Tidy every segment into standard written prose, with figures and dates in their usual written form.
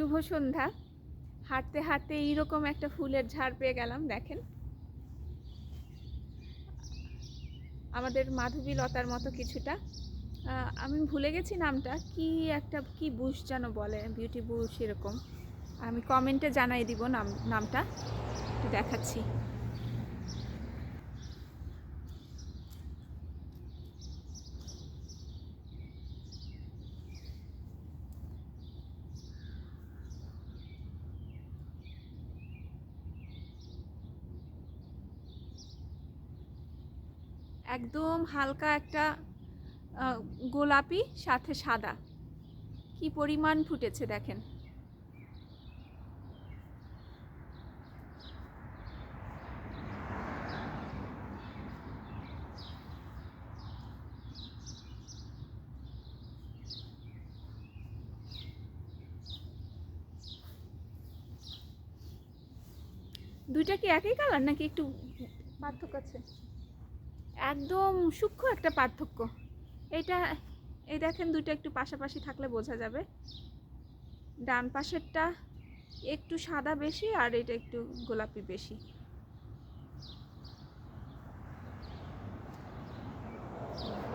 শুভ সন্ধ্যা। হাঁটতে হাঁটতে এইরকম একটা ফুলের ঝাড় পেয়ে গেলাম। দেখেন, আমাদের মাধবী লতার মতো কিছুটা। আমি ভুলে গেছি নামটা, কি বুশ যেন বলে, বিউটি বুশ এরকম। আমি কমেন্টে জানাই দিব নামটা, একটু দেখাচ্ছি। একদম হালকা একটা গোলাপি সাথে সাদা, কি পরিমাণ ফুটেছে দেখেন। দুইটা কি একই কালার নাকি একটু পার্থক্য আছে? একদম সূক্ষ্ম একটা পার্থক্য। এটা এই দেখেন, দুইটা একটু পাশাপাশি থাকলে বোঝা যাবে। ডান পাশেরটা একটু সাদা বেশি আর এটা একটু গোলাপি বেশি।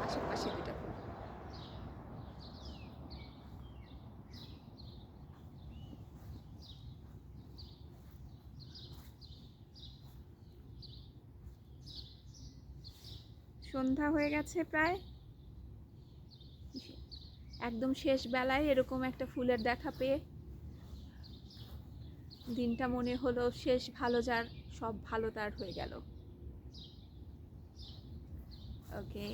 পাশাপাশি দুইটা ফুল। সন্ধ্যা হয়ে গেছে প্রায়, একদম শেষ বেলায় এরকম একটা ফুলের দেখা পেয়ে দিনটা মনে হলো শেষ ভালো যার সব ভালো তার হয়ে গেল। ওকে।